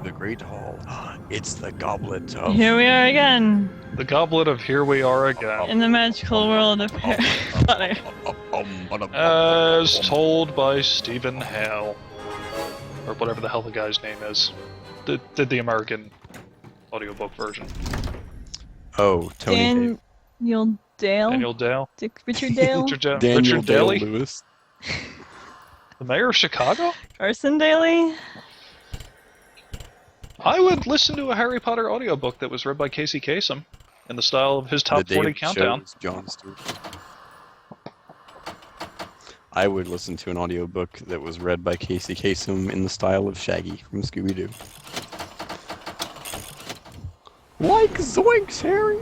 the Great Hall. It's the Goblet of... Here we are again. The Goblet of Here We Are Again. In the magical world of Harry Potter. As told by Stephen Hale. Or whatever the hell the guy's name is. Did the American audiobook version. Oh, Tony Daniel Dale? Daniel Dale? Richard Dale? Daniel Richard Dale Daly? Lewis. The mayor of Chicago? Carson Daly? I would listen to a Harry Potter audiobook that was read by Casey Kasem in the style of his top 40 countdown. John Stewart. I would listen to an audiobook that was read by Casey Kasem in the style of Shaggy from Scooby-Doo. Like zoinks, Harry!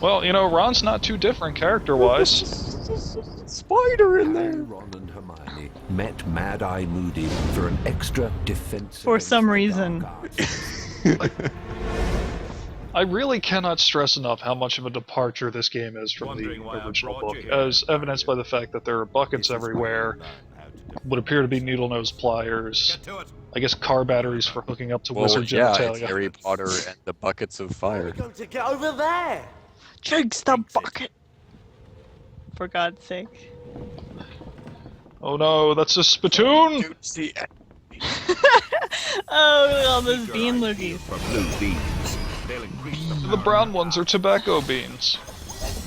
Well, you know, Ron's not too different character-wise. Spider in there! Ron and Hermione met Mad-Eye Moody for an extra defense. For some reason. I really cannot stress enough how much of a departure this game is from the original book, as evidenced by the fact that there are buckets everywhere, what appear to be needle-nose pliers, I guess car batteries for hooking up to wizard genitalia. It's Harry Potter and the buckets of fire. We're going to get over there! Jinx the bucket! For God's sake. Oh no, that's a spittoon! Oh, look at all those bean loogies. For blue beans. They'll increase the The brown ones are tobacco beans.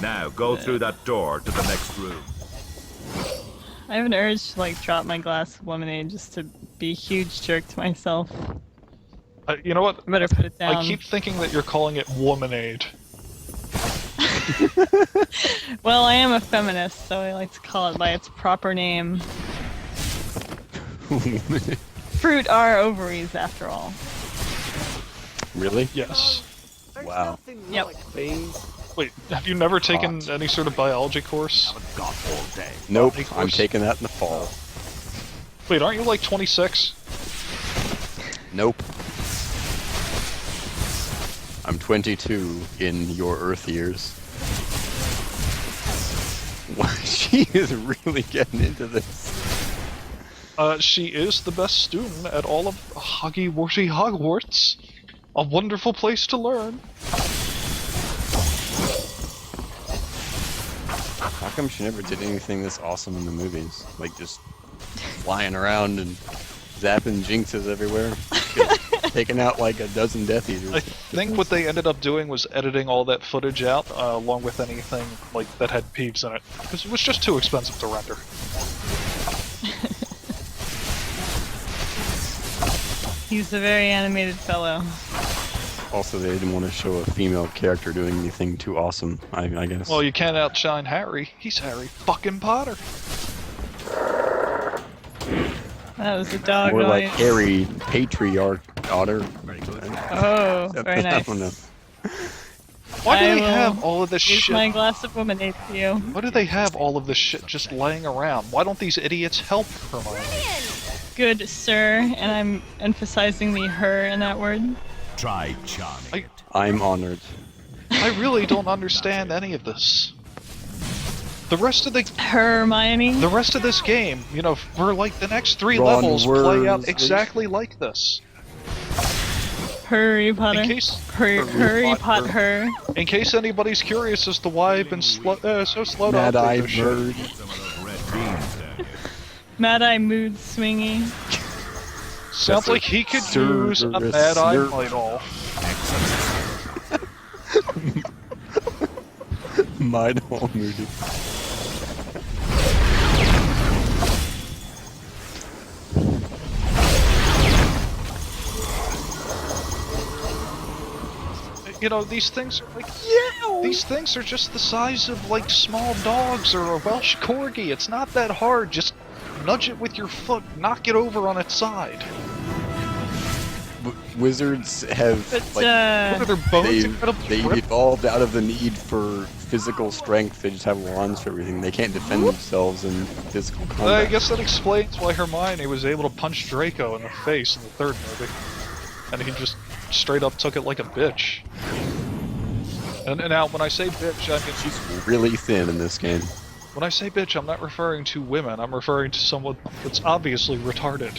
Now go through that door to the next room. I have an urge to like drop my glass of lemonade just to be a huge jerk to myself. You know what? I better put it down. I keep thinking that you're calling it womanade. Well, I am a feminist, so I like to call it by its proper name. Fruit are ovaries, after all. Really? Yes. Wow. Yep. Wait, have you never taken any sort of biology course? Got all day. Nope, Botany I'm course? taking that in the fall. Wait, aren't you like 26? Nope. I'm 22 in your Earth years. She is really getting into this. She is the best student at all of Hoggy-Warty Hogwarts. A wonderful place to learn. How come she never did anything this awesome in the movies? Like just flying around and zapping jinxes everywhere? Taking out like a dozen Death Eaters. I think what they ended up doing was editing all that footage out, along with anything like that had peeves in it, because it was just too expensive to render. He's a very animated fellow. Also, they didn't want to show a female character doing anything too awesome, I guess. Well, you can't outshine Harry. He's Harry fucking Potter. That was a dog More like noise. Harry Patriarch Otter. Oh, very I nice. don't know. Why do I they will have all of this Here's shit? my glass of lemonade for you. Why do they have all of this shit just laying around? Why don't these idiots help Hermione? Good sir, and I'm emphasizing the her in that word. Try charming. I'm honored. I really don't understand any of this. The rest of Hermione. the rest of this game, you know, for like the next 3 Ron levels, play out Weasley. exactly like this. Harry Potter. In case, Harry Potter. Her. in case anybody's curious as to why I've been so slow to Mad-Eye update this shit. Bird. Some of those red beans there. Mad-Eye Mood Swingy. Sounds like he could use a Cerberus Mad-Eye Snurp. idol. Mine all moody. You know, these things are like, these things are just the size of like small dogs or a Welsh Corgi. It's not that hard. Just nudge it with your foot, knock it over on its side. Wizards have But, What are their bones they incredibly they ripped? evolved out of the need for physical strength. They just have wands for everything. They can't defend themselves in physical I combat. guess that explains why Hermione was able to punch Draco in the face in the 3rd movie. And he just straight up took it like a bitch. And now, when I say bitch, I mean... She's really thin in this game. When I say bitch, I'm not referring to women. I'm referring to someone that's obviously retarded.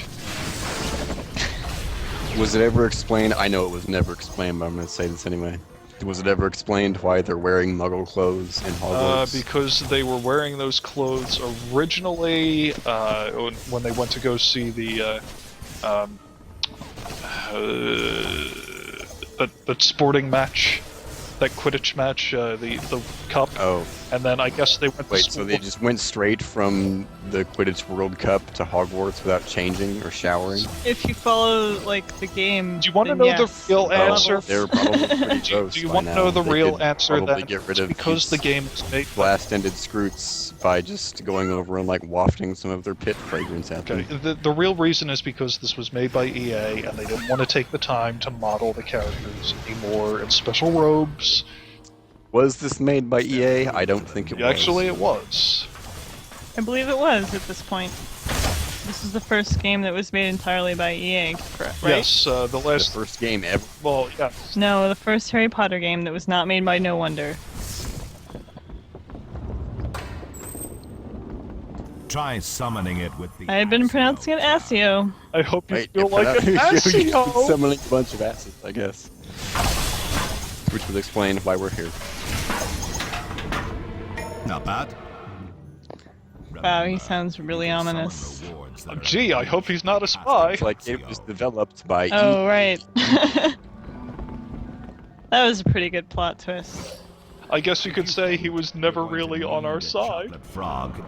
Was it ever explained? I know it was never explained, but I'm going to say this anyway. Was it ever explained why they're wearing Muggle clothes in Hogwarts? Because they were wearing those clothes originally when they went to go see the sporting match, that Quidditch match, the cup. Oh. And then I guess they went to Wait, school. so they just went straight from the Quidditch World Cup to Hogwarts without changing or showering? If you follow, like, the game, Do you want to then know yes. the real answer? They're probably pretty gross. Do you by want to now. know the They real could answer? Probably Then get rid it's of because the these game was made. blast-ended scroots by just going over and like wafting some of their pit fragrance at Okay, them. the real reason is because this was made by EA, and they didn't want to take the time to model the characters anymore in special robes. Was this made by EA? I don't think it was. Actually, it was. I believe it was at this point. This is the first game that was made entirely by EA, correct? Right? Yes, the The last. first game ever. Well, yeah. No, the first Harry Potter game that was not made by No Wonder. Try summoning it with the. I had been pronouncing it Asio. I hope you Wait, feel like an you're Asio. summoning a bunch of asses, I guess. Which would explain why we're here. Not bad. Wow, he sounds really ominous. Gee, I hope he's not a spy. It's like it was developed by Oh, EA. right. That was a pretty good plot twist. I guess you could say he was never really on our side. Chocolate frog.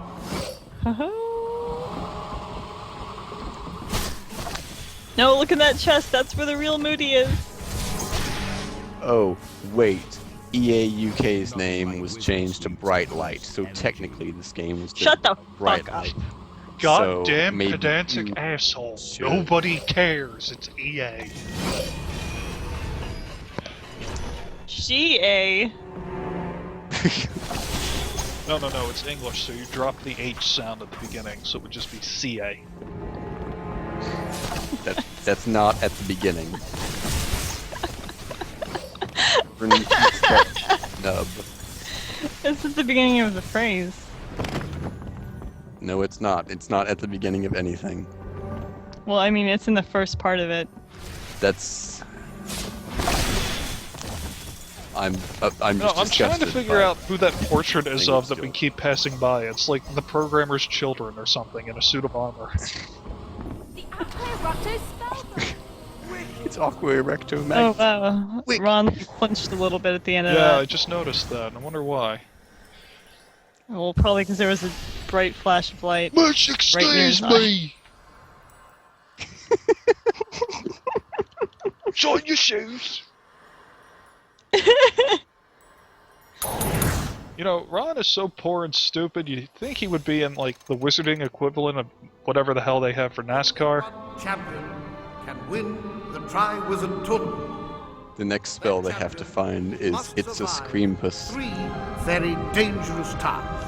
No, look at that chest. That's where the real Moody is. Oh, wait. EA UK's name was changed to Bright Light, so technically this game was Shut the Bright fuck up. Light. Goddamn So maybe pedantic you asshole. should. Nobody cares. It's E EA. GA. No, it's English, so you drop the H sound at the beginning, so it would just be CA. That's not at the beginning. Nub. This is the beginning of the phrase. No, it's not. It's not at the beginning of anything. Well, I mean, it's in the first part of it. That's. I'm No, just I'm trying to disgusted figure by out who that portrait is thing of it's that we doing. keep passing by. It's like the programmer's children or something in a suit of armor. The Aqueructo spellbook. It's Aqua Erecto Oh, Mag. wow. Wait. Ron flinched a little bit at the end of Yeah, I that. just noticed that. I wonder why. Well, probably because there was a bright flash of light. Much Right near his excuse me! Shine your shoes! You know, Ron is so poor and stupid, you'd think he would be in, like, the wizarding equivalent of whatever the hell they have for NASCAR. Champion can win the Triwizard Tournament. The next spell they have to find is Must It's a survive Screampus. 3 very dangerous tasks.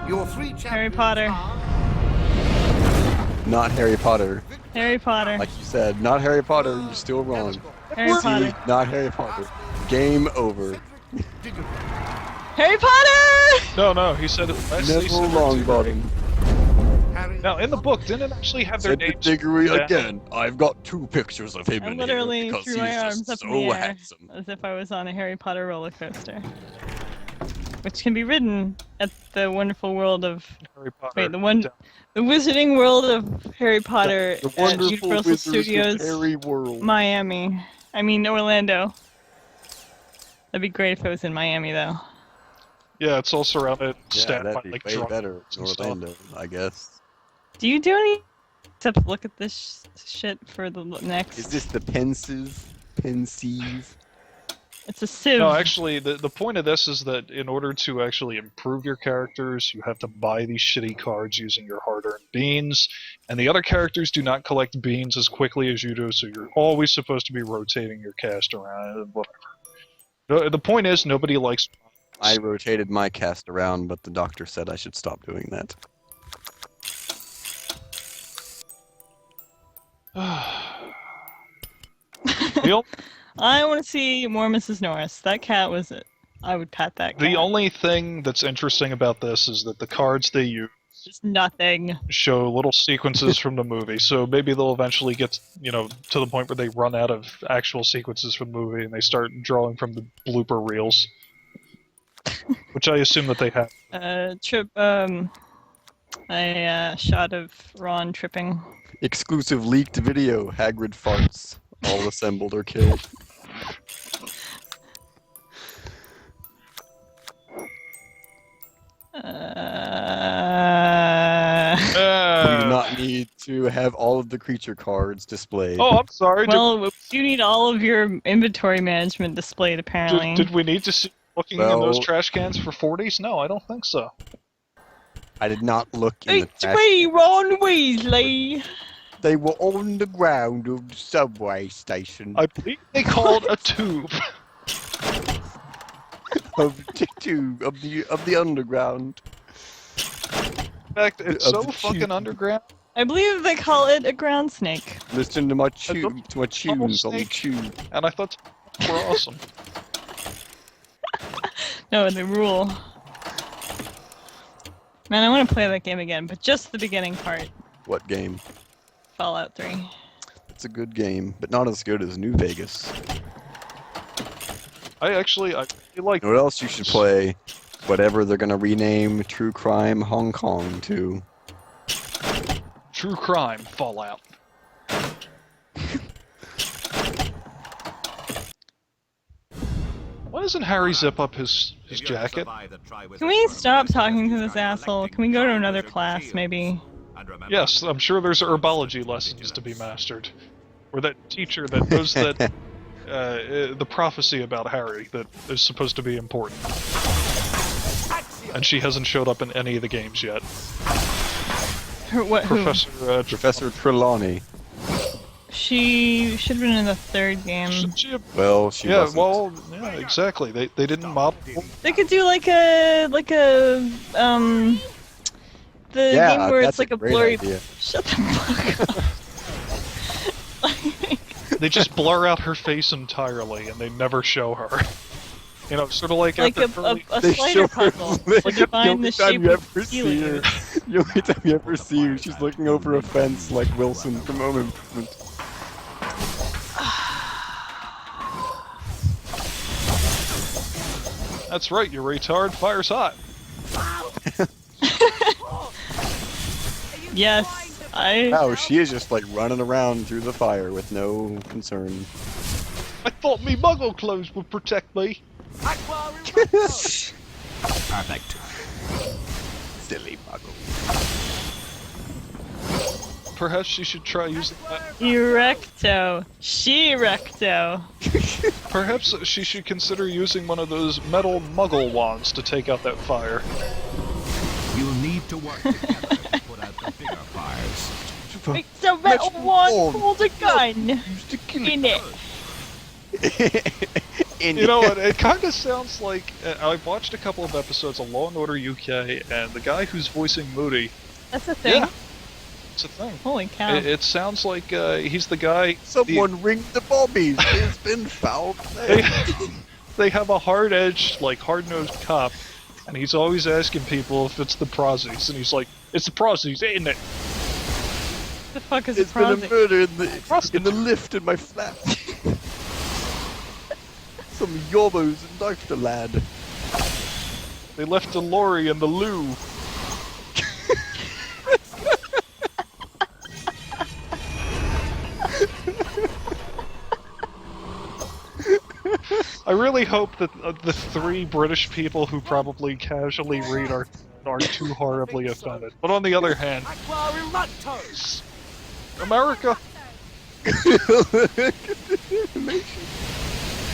Your 3 champions Harry Potter. are Not Harry Potter. Harry Potter. Like you said, not Harry Potter, you're still wrong. Harry Potter. Not Harry Potter. Game over. Diggory. Harry Potter! No, he said it last Never Longbottom. Harry Now, in the book, didn't it actually have their Said the names? Diggory down? again. I've got 2 pictures of him I in literally here because threw he's my arms just up in so the air handsome. as if I was on a Harry Potter roller coaster. Which can be ridden at the wonderful world of Harry Potter. wait, the Wizarding World of Harry Potter The at wonderful Universal Wizards Studios, of Harry World. Miami. I mean Orlando. That'd be great if it was in Miami though. Yeah, it's all surrounded, Yeah, stabbed by that'd be like way drunks better in and stuff. Orlando, I guess. Do you do any except look at this shit for the next? Is this the pensive? It's a sieve. No, actually, the point of this is that in order to actually improve your characters, you have to buy these shitty cards using your hard-earned beans, and the other characters do not collect beans as quickly as you do, so you're always supposed to be rotating your cast around, whatever. The point is, nobody likes... I rotated my cast around, but the doctor said I should stop doing that. The I want to see more Mrs. Norris. That cat was it. I would pat that cat. only thing that's interesting about this is that the cards they use Just nothing. show little sequences from the movie. So maybe they'll eventually get, to the point where they run out of actual sequences from the movie and they start drawing from the blooper reels. Which I assume that they have. A shot of Ron tripping. Exclusive leaked video. Hagrid farts. All assembled or killed. You do not need to have all of the creature cards displayed. Oh, I'm sorry. Well, you need all of your inventory management displayed, apparently. Did we need to see looking in those trash cans for 40s? No, I don't think so. I did not look in the It's trash. me, Ron Weasley! They were on the ground of the subway station. I believe they called a tube. of the underground. In fact, it's so fucking underground. I believe they call it a ground snake. Listen to my tunes on the snake. tube. And I thought were awesome. No, the rule. Man, I want to play that game again, but just the beginning part. What game? Fallout 3. It's a good game, but not as good as New Vegas. I feel like. You know what else you should play? Whatever they're gonna rename True Crime Hong Kong to. True Crime Fallout. Why doesn't Harry zip up his jacket? Can we stop talking to this asshole? Can we go to another class, maybe? Yes, I'm sure there's herbology lessons to be mastered. Or that teacher that knows that the prophecy about Harry that is supposed to be important. And she hasn't showed up in any of the games yet. Professor Trelawney. She should have been in the third game. She wasn't. Yeah, exactly. They didn't model. They could do like a the game where it's like a blurry. Idea. Shut the fuck up. They just blur out her face entirely, and they never show her. Sort of like a slider puzzle. Like you find the shape of the ceiling. The only time you ever see her, she's looking over a fence like Wilson from Home Improvement. That's right, you retard. Fire's hot. Yes, Oh, she is just like running around through the fire with no concern. I thought me muggle clothes would protect me. Perfect. Silly muggle. Perhaps she should try using that. Erecto. She-recto. Perhaps she should consider using one of those metal muggle wands to take out that fire. You'll need to work together to put out the bigger fires. It's a metal one, hold a gun in it. You know what? It kind of sounds like I've watched a couple of episodes of Law and Order UK, and the guy who's voicing Moody. That's a thing. Yeah, it's a thing. Holy cow! It sounds like he's the guy. Someone ring the bobbies. There's been foul play. They have a hard-edged, like hard-nosed cop, and he's always asking people if it's the Prozzies, and he's like, "It's the Prozzies, ain't it?" The fuck is It's a been a project? murder in the lift in my flat. Some yobbos knifed a lad. They left the lorry in the loo. I really hope that the three British people who probably casually read are too horribly offended. But on the other hand, America.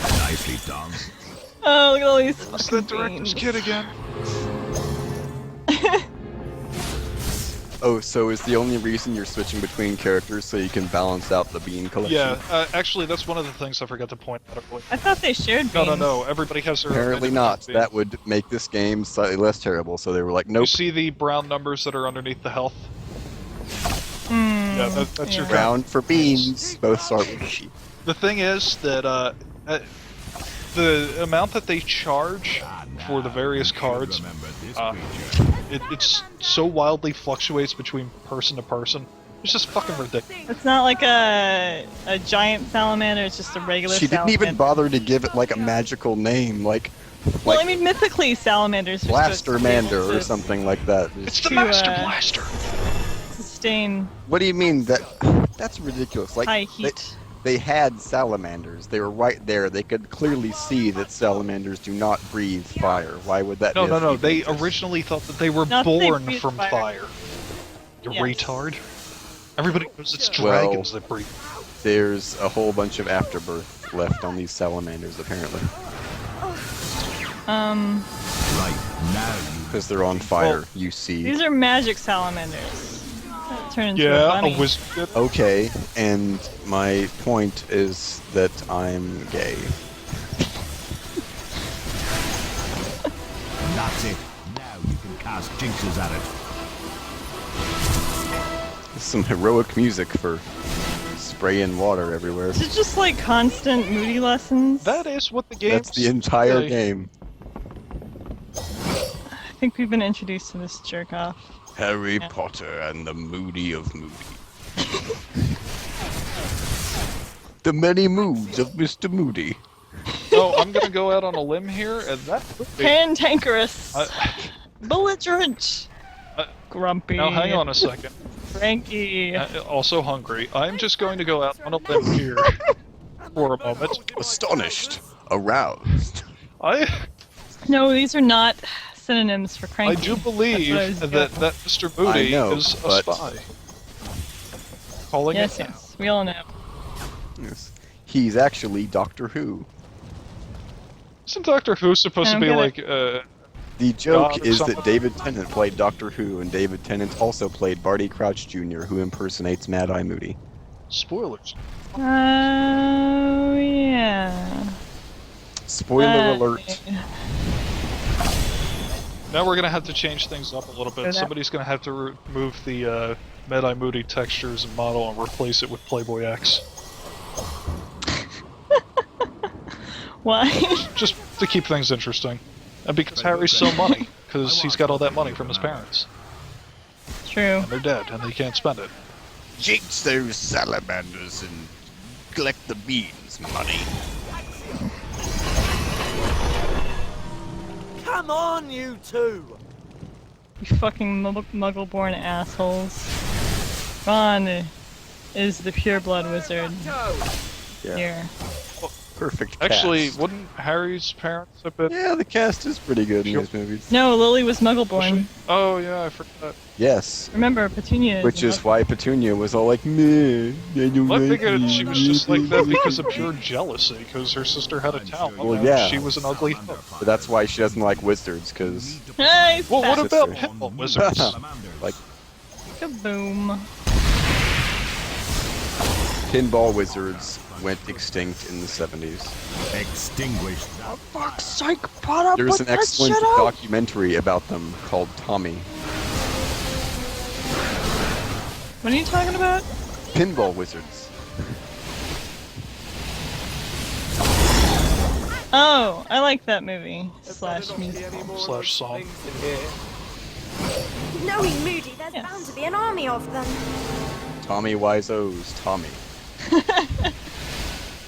Nicely done. Oh, look at all these It's fucking the director's beans. kid again. Oh, so is the only reason you're switching between characters so you can balance out the bean collection? Yeah, actually, that's one of the things I forgot to point out. I thought they shared beans. No. Everybody has their. Apparently not. That would make this game slightly less terrible, so they were like, You nope. see the brown numbers that are underneath the health? Mm, Yeah, that's your Round for beans. Both start with sheep. The thing is that the amount that they charge for the various cards, it's so wildly fluctuates between person to person. It's just fucking ridiculous. It's not like a giant salamander, it's just a regular She didn't salamander. even bother to give it like a magical name, like Well, I mean, mythically, salamanders are supposed to be Blaster able or to something like that. It's the To, Master Blaster! sustain What do you mean that? That's ridiculous. Like high heat. they had salamanders. They were right there. They could clearly see that salamanders do not breathe fire. Why would that? No, be no, a no. feat They of interest? originally thought that they were Not that they born breathe from fire. fire. You Yes. retard. Everybody knows it's Well- dragons that breathe. There's a whole bunch of afterbirth left on these salamanders, apparently, Right, now you because they're on fire. Well, You see. These are magic salamanders. That turn into a Yeah, bunny. a wizard. Okay, and my point is that I'm gay. That's it. Now you can cast jinxes at it. Some heroic music for spraying water everywhere. Is it just like constant Moody lessons? That is what the game. That's the entire game. I think we've been introduced to this jerk off. Harry Yeah. Potter and the Moody of Moody. The many moods of Mr. Moody. So I'm gonna go out on a limb here, and that movie. Cantankerous. Belligerent. Grumpy. Now hang on a second. Cranky. Also hungry. I'm just going to go out on a limb here for a moment. Astonished. Aroused. No, these are not synonyms for I cranky. do That's what I believe was that going Mr. Moody I know, is a but- spy. Calling Yes, it now. yes. We all know. Yes. He's actually Doctor Who. Isn't Doctor Who supposed to I'm be gonna- like, The joke God or is something? that David Tennant played Doctor Who, and David Tennant also played Barty Crouch Jr., who impersonates Mad Eye Moody. spoilers? Oh, yeah. Spoiler alert. Now we're gonna have to change things up a little So bit. that- Somebody's gonna have to remove the Mad Eye Moody textures and model and replace it with Playboy X. Why? Just to keep things interesting. And because Harry's so money, because he's got all that money from his parents. True. And they're dead, and they can't spend it. Jinx those salamanders and collect the beans money. Come on, you two! You fucking muggle-born assholes. Ron is the pureblood wizard Yeah. here. Perfect cast. Actually, wouldn't Harry's parents have been... Yeah, the cast is pretty good in these movies. No, Lily was muggle-born. Oh, yeah, I forgot. Yes. Remember, Petunia Which a is muggle. why Petunia was all like, meh, I don't Well, I like figured you." she was just like that because of pure jealousy, because her sister had a talent. Well, and yeah. She was an ugly hoe. But that's why she doesn't like wizards, because Hey, Well, what fat about Sister. pinball wizards? like kaboom. pinball wizards went extinct in the 70s. extinguished. Fuck's sake, Potter, There's put an that excellent shit out! documentary about them called Tommy. What are you talking about? Pinball wizards. Oh, I like that movie. Slash music. Slash song. Knowing Moody, there's Yes. bound to be an army of them. Tommy Wiseau's Tommy.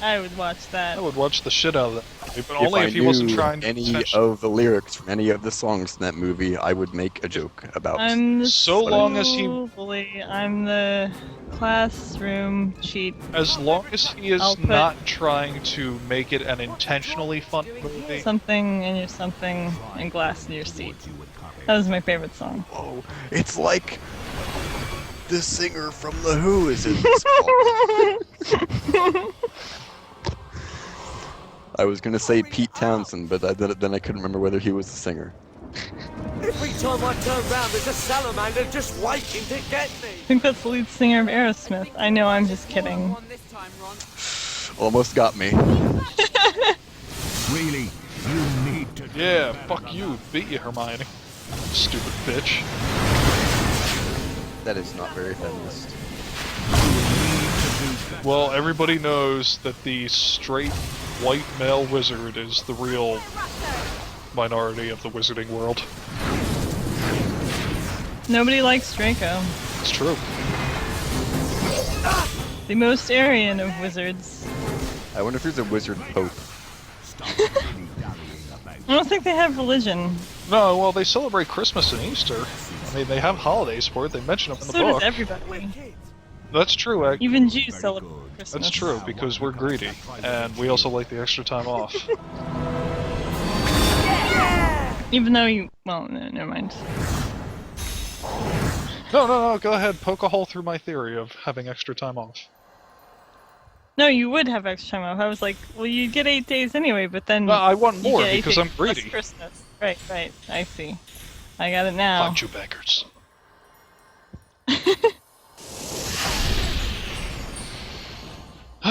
I would watch that. I would watch the shit out of that movie, but If only I if he wasn't knew trying to any intentionally- of the lyrics from any of the songs in that movie, I would make a joke about. I'm the So long as he- bully. I'm the classroom cheat. As long as he is I'll put- not trying to make it an intentionally fun movie. Something in your something and glass in your seat. That was my favorite song. Oh, it's like the singer from The Who is in this song. I was gonna say Pete Townsend, but then I couldn't remember whether he was the singer. Every time I turn round, there's a salamander just waiting to get me! I think that's the lead singer of Aerosmith. I know, I'm just kidding. Almost got me. Really, you need to. Yeah, fuck you. Beat you, Hermione. Stupid bitch. That is not very feminist. Well, everybody knows that the straight white male wizard is the real minority of the wizarding world. Nobody likes Draco. It's true. The most Aryan of wizards. I wonder if there's a wizard pope. I don't think they have religion. No, well, they celebrate Christmas and Easter. I mean, they have holidays for it. They mention them in the So book. does everybody. That's true, actually. Even Jews celebrate Christmas. That's true, because we're greedy. And we also like the extra time off. Even though you... Well, no, never mind. No, go ahead. Poke a hole through my theory of having extra time off. No, you would have extra time off. I was like, well, you'd get 8 days anyway, but then... No, I want you more get 8 because days I'm plus greedy. Christmas. Right, I see. I got it now. Find you beggars.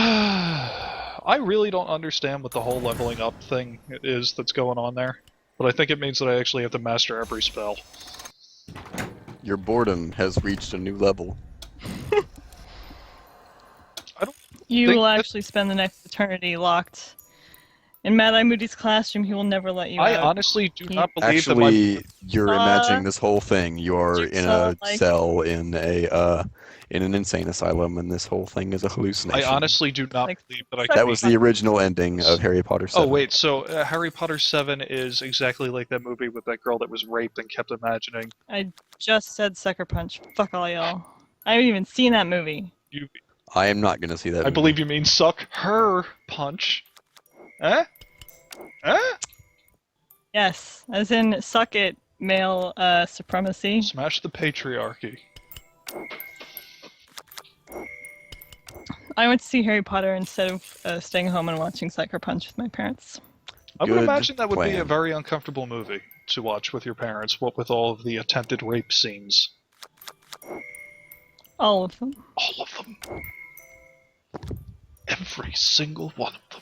I really don't understand what the whole leveling up thing is that's going on there, but I think it means that I actually have to master every spell. Your boredom has reached a new level. You think will that- actually spend the next eternity locked in Mad Eye Moody's classroom. He will never let you I out. honestly do not believe Actually, you're imagining this whole thing. You're in a Jigsaw-like. cell in an insane asylum, and this whole thing is a that hallucination. I honestly do not Like- believe that I That That was the original ending of Harry Potter 7. Oh wait, so Harry Potter 7 is exactly like that movie with that girl that was raped and kept imagining. I just said Sucker Punch. Fuck all y'all. I haven't even seen that movie. I am not going to see that. I movie. believe you mean suck her punch. Eh? Eh? Yes, as in suck it, male supremacy. Smash the patriarchy. I went to see Harry Potter instead of staying home and watching Sucker Punch with my parents. I would Good imagine that would be a plan. very uncomfortable movie to watch with your parents, what with all of the attempted rape scenes. All of them. All of them. Every single one of them.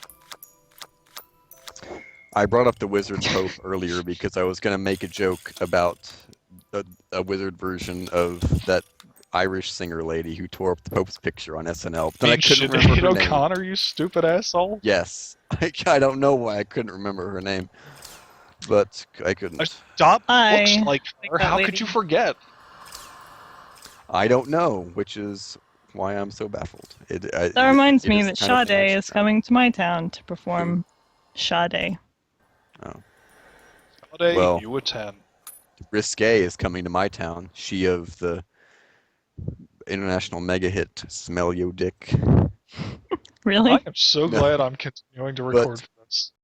I brought up the Wizard's Pope earlier because I was going to make a joke about a wizard version of that Irish singer lady who tore up the Pope's picture on SNL. But I couldn't remember Sinead her name. O'Connor, you stupid asshole. Yes. I don't know why I couldn't remember her name. But I couldn't. Stop I looks like think her. that How lady- could you forget? I don't know, which is why I'm so baffled. That reminds me that kind of Sade connection. is coming to my town to perform Sade. Holiday, Well- you attend. Risque is coming to my town. She of the international mega hit Smell Yo Dick. Really? I am so No. glad I'm continuing to But- record for this.